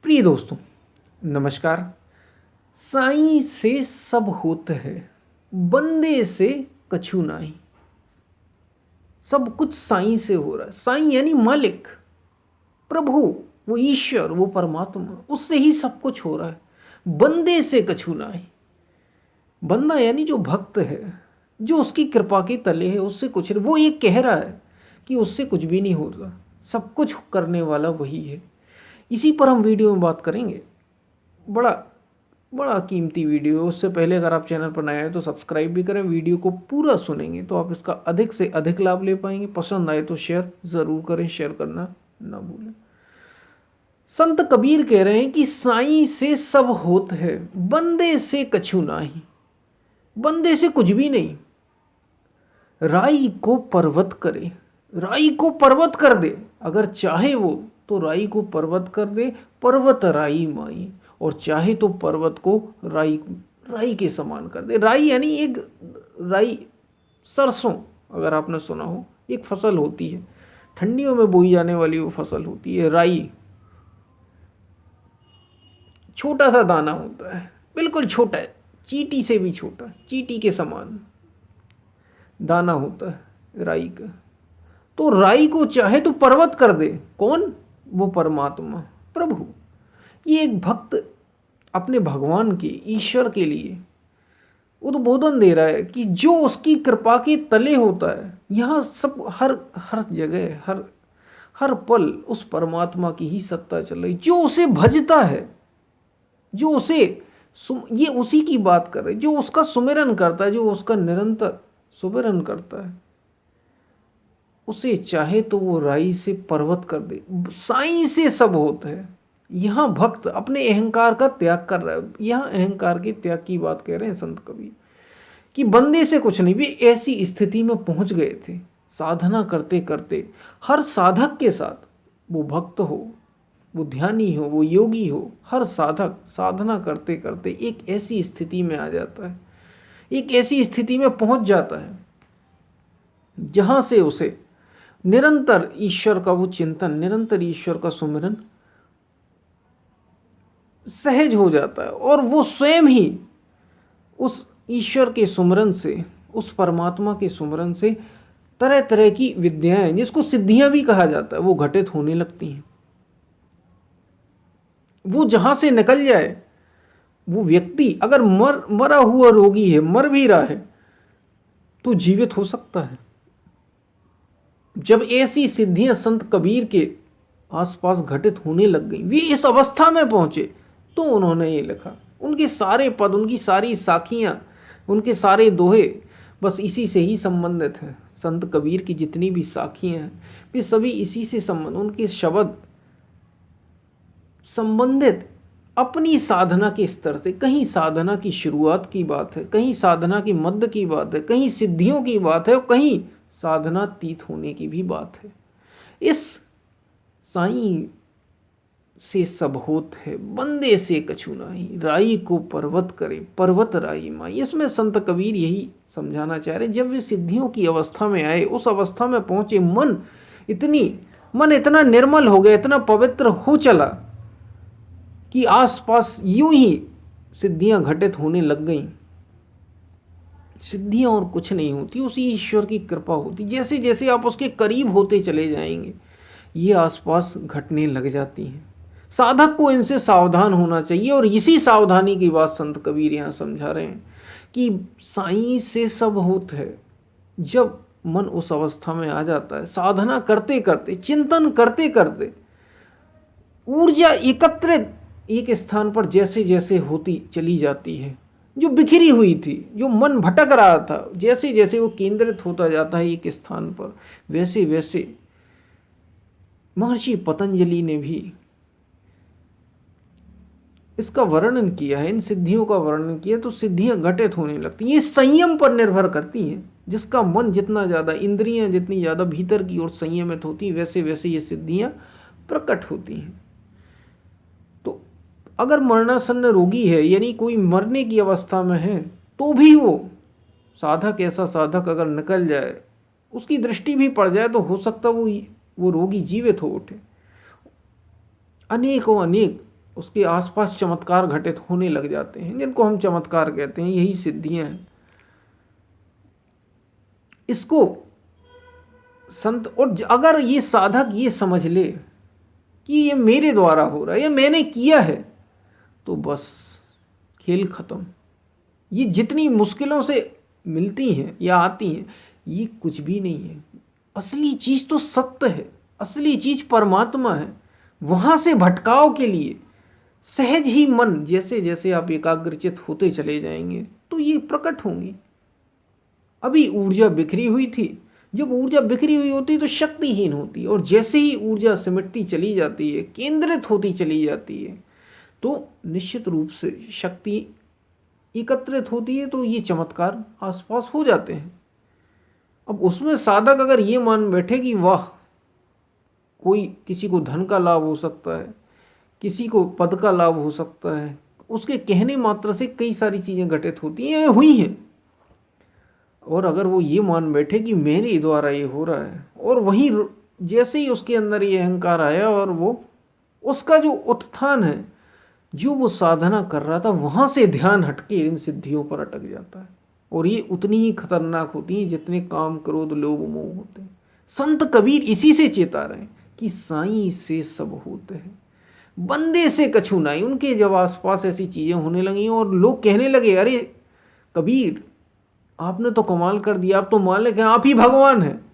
प्रिय दोस्तों, नमस्कार। साईं से सब होत है, बंदे से कछु नाही। सब कुछ साईं से हो रहा है। साईं यानी मालिक, प्रभु, वो ईश्वर, वो परमात्मा, उससे ही सब कुछ हो रहा है। बंदे से कछु नाही। बंदा यानी जो भक्त है, जो उसकी कृपा के तले है, उससे कुछ नहीं। वो ये कह रहा है कि उससे कुछ भी नहीं हो रहा, सब कुछ करने वाला वही है। इसी पर हम वीडियो में बात करेंगे। बड़ा बड़ा कीमती वीडियो है। उससे पहले अगर आप चैनल पर नए हैं तो सब्सक्राइब भी करें। वीडियो को पूरा सुनेंगे तो आप इसका अधिक से अधिक लाभ ले पाएंगे। पसंद आए तो शेयर ज़रूर करें, शेयर करना ना भूलें। संत कबीर कह रहे हैं कि साईं से सब होत है, बंदे से कछु नाही। बंदे से कुछ भी नहीं। राई को पर्वत करे, राई को पर्वत कर दे। अगर चाहे वो तो राई को पर्वत कर दे, पर्वत राई माई। और चाहे तो पर्वत को राई राई के समान कर दे। राई यानी एक राई, सरसों, अगर आपने सुना हो, एक फसल होती है, ठंडियों में बोई जाने वाली वो फसल होती है राई। छोटा सा दाना होता है, बिल्कुल छोटा है, चींटी से भी छोटा, चींटी के समान दाना होता है राई का। तो राई को चाहे तो पर्वत कर दे। कौन? वो परमात्मा, प्रभु। ये एक भक्त अपने भगवान के, ईश्वर के लिए उद्बोधन दे रहा है कि जो उसकी कृपा के तले होता है, यहाँ सब हर हर जगह, हर हर पल उस परमात्मा की ही सत्ता चल रही। जो उसे भजता है, जो उसे ये उसी की बात कर रहे, जो उसका सुमिरन करता है, जो उसका निरंतर सुमिरन करता है, उसे चाहे तो वो राई से पर्वत कर दे। साईं से सब होता है। यहाँ भक्त अपने अहंकार का त्याग कर रहा है। यहाँ अहंकार के त्याग की बात कह रहे हैं संत कबीर कि बंदे से कुछ नहीं। भी ऐसी स्थिति में पहुंच गए थे साधना करते करते। हर साधक के साथ, वो भक्त हो, वो ध्यानी हो, वो योगी हो, हर साधक साधना करते करते एक ऐसी स्थिति में आ जाता है, एक ऐसी स्थिति में पहुंच जाता है जहां से उसे निरंतर ईश्वर का वो चिंतन, निरंतर ईश्वर का सुमिरन सहज हो जाता है। और वो स्वयं ही उस ईश्वर के सुमिरन से, उस परमात्मा के सुमिरन से तरह तरह की विद्याएं, जिसको सिद्धियां भी कहा जाता है, वो घटित होने लगती हैं। वो जहां से निकल जाए, वो व्यक्ति अगर मरा हुआ रोगी है, मर भी रहा है, तो जीवित हो सकता है। जब ऐसी सिद्धियां संत कबीर के आसपास घटित होने लग गई, वे इस अवस्था में पहुंचे, तो उन्होंने ये लिखा। उनके सारे पद, उनकी सारी साखियां, उनके सारे दोहे बस इसी से ही संबंधित हैं। संत कबीर की जितनी भी साखियां हैं, वे सभी इसी से संबंध, उनके शब्द संबंधित अपनी साधना के स्तर से। कहीं साधना की शुरुआत की बात है, कहीं साधना की मध्य की बात है, कहीं सिद्धियों की बात है, और कहीं साधनातीत होने की भी बात है। इस साईं से सब होत है, बंदे से कछु नाही। राई को पर्वत करे, पर्वत राई माई। इसमें संत कबीर यही समझाना चाह रहे। जब वे सिद्धियों की अवस्था में आए, उस अवस्था में पहुंचे, मन इतना निर्मल हो गया, इतना पवित्र हो चला कि आसपास यूं ही सिद्धियां घटित होने लग गईं। सिद्धियां और कुछ नहीं होती, उसी ईश्वर की कृपा होती। जैसे जैसे आप उसके करीब होते चले जाएंगे, ये आसपास घटने लग जाती हैं। साधक को इनसे सावधान होना चाहिए। और इसी सावधानी की बात संत कबीर यहाँ समझा रहे हैं कि साईं से सब होत है। जब मन उस अवस्था में आ जाता है, साधना करते करते, चिंतन करते करते, ऊर्जा एकत्रित एक स्थान पर जैसे जैसे होती चली जाती है, जो बिखरी हुई थी, जो मन भटक रहा था, जैसे जैसे वो केंद्रित होता जाता है एक स्थान पर, वैसे वैसे महर्षि पतंजलि ने भी इसका वर्णन किया है, इन सिद्धियों का वर्णन किया। तो सिद्धियां घटित होने लगती हैं। ये संयम पर निर्भर करती हैं। जिसका मन जितना ज़्यादा, इंद्रियां जितनी ज़्यादा भीतर की ओर संयमित होती, वैसे वैसे ये सिद्धियां प्रकट होती हैं। तो अगर मरणासन्न रोगी है, यानी कोई मरने की अवस्था में है, तो भी वो साधक, ऐसा साधक अगर निकल जाए, उसकी दृष्टि भी पड़ जाए, तो हो सकता वो रोगी जीवित हो उठे। अनेकों अनेक उसके आसपास चमत्कार घटित होने लग जाते हैं, जिनको हम चमत्कार कहते हैं, यही सिद्धियां हैं। इसको संत, और अगर ये साधक ये समझ ले कि ये मेरे द्वारा हो रहा है, ये मैंने किया है, तो बस खेल खत्म। ये जितनी मुश्किलों से मिलती हैं या आती हैं, ये कुछ भी नहीं है। असली चीज तो सत्य है, असली चीज परमात्मा है। वहां से भटकाव के लिए सहज ही मन, जैसे जैसे आप एकाग्रचित होते चले जाएंगे तो ये प्रकट होंगी। अभी ऊर्जा बिखरी हुई थी, जब ऊर्जा बिखरी हुई होती है तो शक्तिहीन होती है, और जैसे ही ऊर्जा सिमटती चली जाती है, केंद्रित होती चली जाती है, तो निश्चित रूप से शक्ति एकत्रित होती है, तो ये चमत्कार आसपास हो जाते हैं। अब उसमें साधक अगर ये मान बैठे कि वाह, कोई किसी को धन का लाभ हो सकता है, किसी को पद का लाभ हो सकता है, उसके कहने मात्र से कई सारी चीजें घटित होती हैं, हुई हैं, और अगर वो ये मान बैठे कि मेरे द्वारा ये हो रहा है, और वहीं जैसे ही उसके अंदर ये अहंकार आया और वो उसका जो उत्थान है, जो वो साधना कर रहा था, वहां से ध्यान हटके इन सिद्धियों पर अटक जाता है, और ये उतनी ही खतरनाक होती हैं जितने काम क्रोध लोभ मोह होते हैं। संत कबीर इसी से चेता रहे कि साईं से सब होते हैं, बंदे से कछु नहीं। उनके जब आसपास ऐसी चीजें होने लगी और लोग कहने लगे, अरे कबीर आपने तो कमाल कर दिया, आप तो मालिक हैं, आप ही भगवान हैं।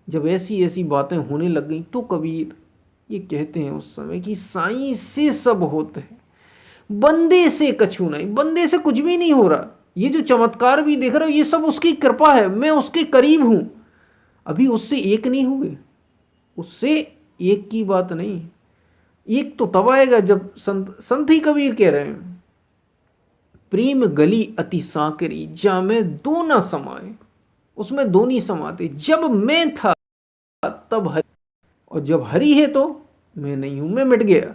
जब ऐसी ऐसी बातें होने लग गई तो कबीर ये कहते हैं उस समय कि साईं से सब होते हैं, बंदे से कछु नहीं। बंदे से कुछ भी नहीं हो रहा। ये जो चमत्कार भी देख रहे हो, ये सब उसकी कृपा है, मैं उसके करीब हूं। अभी उससे एक नहीं हुए, उससे एक की बात नहीं, एक तो तब आएगा जब संत ही कबीर कह रहे हैं, प्रेम गली अति सांकरी जामे दो न समाए। उसमें दो नहीं समाते। जब मैं था तब हरि, और जब हरि है तो मैं नहीं हूं, मैं मिट गया।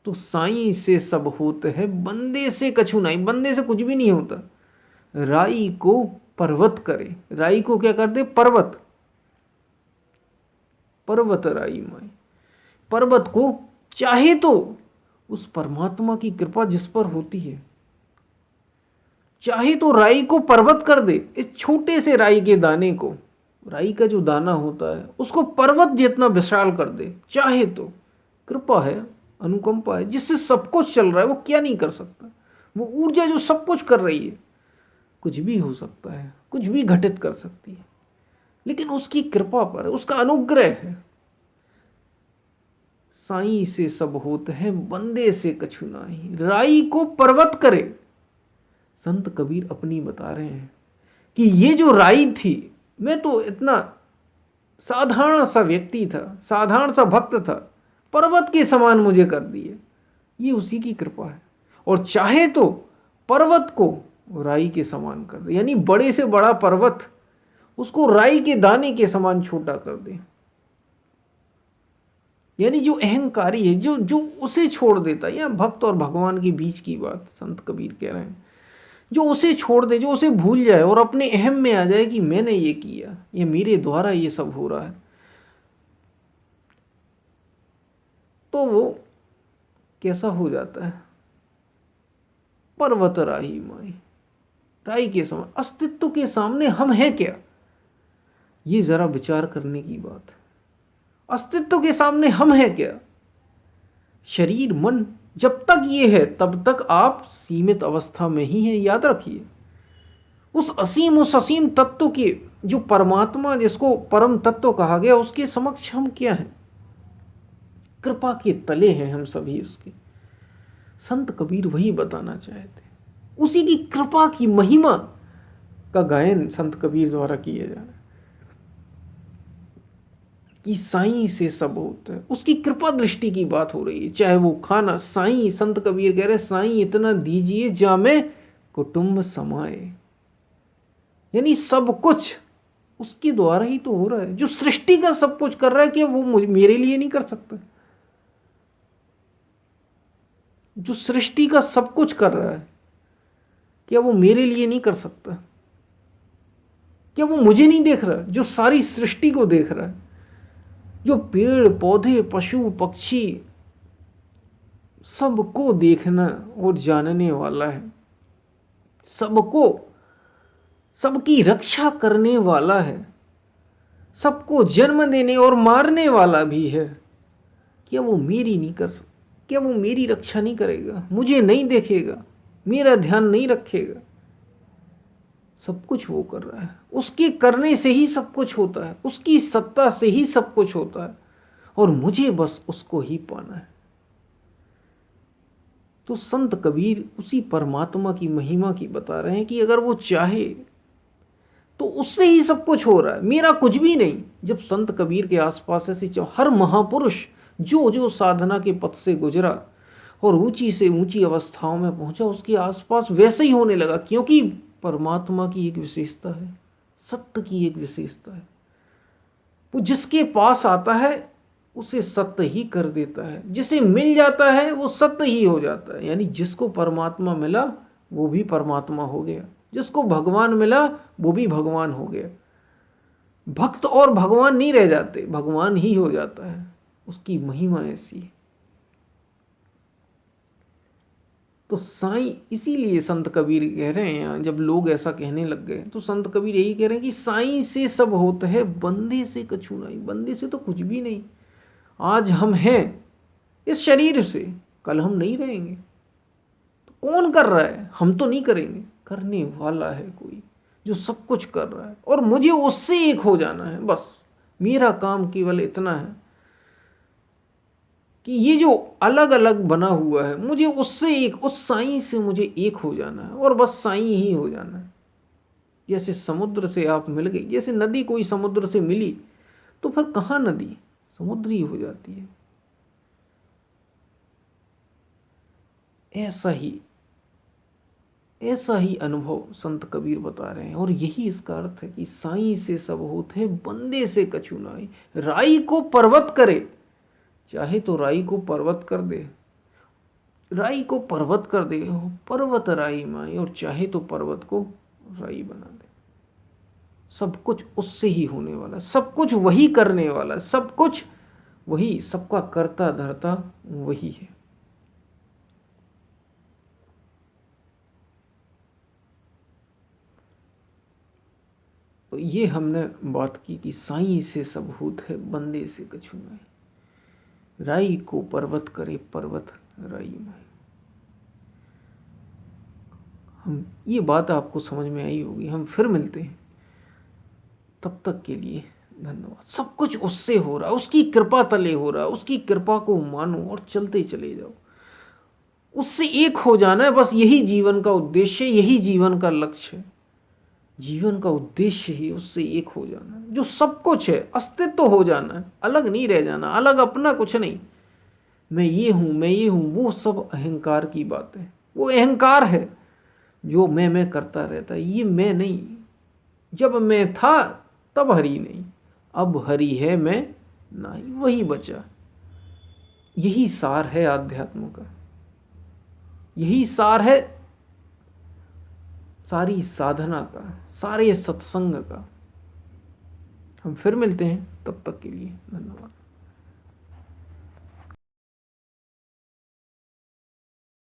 तो साईं से सब होते हैं, बंदे से कछु नहीं। बंदे से कुछ भी नहीं होता। राई को पर्वत करे, राई को क्या करते, पर्वत, पर्वत राई माई। पर्वत को चाहे तो उस परमात्मा की कृपा जिस पर होती है, चाहे तो राई को पर्वत कर दे। इस छोटे से राई के दाने को, राई का जो दाना होता है, उसको पर्वत जितना विशाल कर दे, चाहे तो। कृपा है, अनुकंपा है, जिससे सब कुछ चल रहा है, वो क्या नहीं कर सकता। वो ऊर्जा जो सब कुछ कर रही है, कुछ भी हो सकता है, कुछ भी घटित कर सकती है, लेकिन उसकी कृपा पर, उसका अनुग्रह है। साईं से सब होते हैं, बंदे से कछु नाही। राई को पर्वत करे। संत कबीर अपनी बता रहे हैं कि ये जो राई थी, मैं तो इतना साधारण सा व्यक्ति था, साधारण सा भक्त था, पर्वत के समान मुझे कर दिए। ये उसी की कृपा है। और चाहे तो पर्वत को राई के समान कर दे, यानी बड़े से बड़ा पर्वत उसको राई के दाने के समान छोटा कर दे। यानी जो अहंकारी है, जो जो उसे छोड़ देता है, या भक्त और भगवान के बीच की बात संत कबीर कह रहे हैं, जो उसे छोड़ दे, जो उसे भूल जाए और अपने अहम में आ जाए कि मैंने ये किया, ये मेरे द्वारा ये सब हो रहा है, तो वो कैसा हो जाता है, पर्वत राही माई, राई के समान। अस्तित्व के सामने हम हैं क्या, ये जरा विचार करने की बात है। अस्तित्व के सामने हम हैं क्या। शरीर मन जब तक ये है, तब तक आप सीमित अवस्था में ही हैं, याद रखिए। उस असीम तत्व के, जो परमात्मा, जिसको परम तत्व कहा गया, उसके समक्ष हम क्या हैं, कृपा के तले हैं हम सभी उसके। संत कबीर वही बताना चाहते, उसी की कृपा की महिमा का गायन संत कबीर द्वारा किया जा रहा है कि साईं से सब होता है। उसकी कृपा दृष्टि की बात हो रही है। चाहे वो खाना, साईं, संत कबीर कह रहे साईं इतना दीजिए जामे कुटुंब समाए, यानी सब कुछ उसके द्वारा ही तो हो रहा है। जो सृष्टि का सब कुछ कर रहा है, क्या वो मेरे लिए नहीं कर सकता। जो सृष्टि का सब कुछ कर रहा है, क्या वो मेरे लिए नहीं कर सकता। क्या वो मुझे नहीं देख रहा, जो सारी सृष्टि को देख रहा है, जो पेड़ पौधे पशु पक्षी सबको देखना और जानने वाला है, सबको, सबकी रक्षा करने वाला है, सबको जन्म देने और मारने वाला भी है। क्या वो मेरी नहीं कर सकता? क्या वो मेरी रक्षा नहीं करेगा? मुझे नहीं देखेगा? मेरा ध्यान नहीं रखेगा? सब कुछ वो कर रहा है। उसके करने से ही सब कुछ होता है, उसकी सत्ता से ही सब कुछ होता है, और मुझे बस उसको ही पाना है। तो संत कबीर उसी परमात्मा की महिमा की बता रहे हैं कि अगर वो चाहे तो उससे ही सब कुछ हो रहा है, मेरा कुछ भी नहीं। जब संत कबीर के आसपास ऐसे हर महापुरुष जो जो साधना के पथ से गुजरा और ऊंची से ऊंची अवस्थाओं में पहुंचा, उसके आसपास वैसे ही होने लगा, क्योंकि परमात्मा की एक विशेषता है, सत्य की एक विशेषता है। वो जिसके पास आता है उसे सत्य ही कर देता है, जिसे मिल जाता है वो सत्य ही हो जाता है। यानी जिसको परमात्मा मिला वो भी परमात्मा हो गया, जिसको भगवान मिला वो भी भगवान हो गया। भक्त और भगवान नहीं रह जाते, भगवान ही हो जाता है। उसकी महिमा ऐसी है। तो साईं, इसीलिए संत कबीर कह रहे हैं, यहाँ जब लोग ऐसा कहने लग गए तो संत कबीर यही कह रहे हैं कि साईं से सब होता है, बंदे से कछु नहीं। बंदे से तो कुछ भी नहीं। आज हम हैं इस शरीर से, कल हम नहीं रहेंगे। तो कौन कर रहा है? हम तो नहीं करेंगे, करने वाला है कोई जो सब कुछ कर रहा है, और मुझे उससे एक हो जाना है। बस मेरा काम केवल इतना है कि ये जो अलग अलग बना हुआ है, मुझे उससे एक, उस साईं से मुझे एक हो जाना है, और बस साईं ही हो जाना है। जैसे समुद्र से आप मिल गई, जैसे नदी कोई समुद्र से मिली तो फिर कहाँ नदी, समुद्र ही हो जाती है। ऐसा ही अनुभव संत कबीर बता रहे हैं, और यही इसका अर्थ है कि साईं से सब होते है, बंदे से कछु नाई। राई को पर्वत करे, चाहे तो राई को पर्वत कर दे, राई को पर्वत कर दे, पर्वत राई माई, और चाहे तो पर्वत को राई बना दे। सब कुछ उससे ही होने वाला, सब कुछ वही करने वाला, सब कुछ वही, सबका करता धरता वही है। तो ये हमने बात की कि साईं से सब होत है, बंदे से कछु नहीं। राई को पर्वत करे, पर्वत राई माई। हम, ये बात आपको समझ में आई होगी। हम फिर मिलते हैं, तब तक के लिए धन्यवाद। सब कुछ उससे हो रहा, उसकी कृपा तले हो रहा, उसकी कृपा को मानो और चलते चले जाओ। उससे एक हो जाना है, बस यही जीवन का उद्देश्य, यही जीवन का लक्ष्य है। जीवन का उद्देश्य ही उससे एक हो जाना है, जो सब कुछ है, अस्तित्व हो जाना है, अलग नहीं रह जाना, अलग अपना कुछ नहीं। मैं ये हूं, मैं ये हूं, वो सब अहंकार की बात है। वो अहंकार है जो मैं करता रहता है, ये मैं नहीं। जब मैं था तब हरि नहीं, अब हरि है मैं नहीं, वही बचा। यही सार है आध्यात्म का, यही सार है सारी साधना का, सारे सत्संग का। हम फिर मिलते हैं, तब तक के लिए धन्यवाद।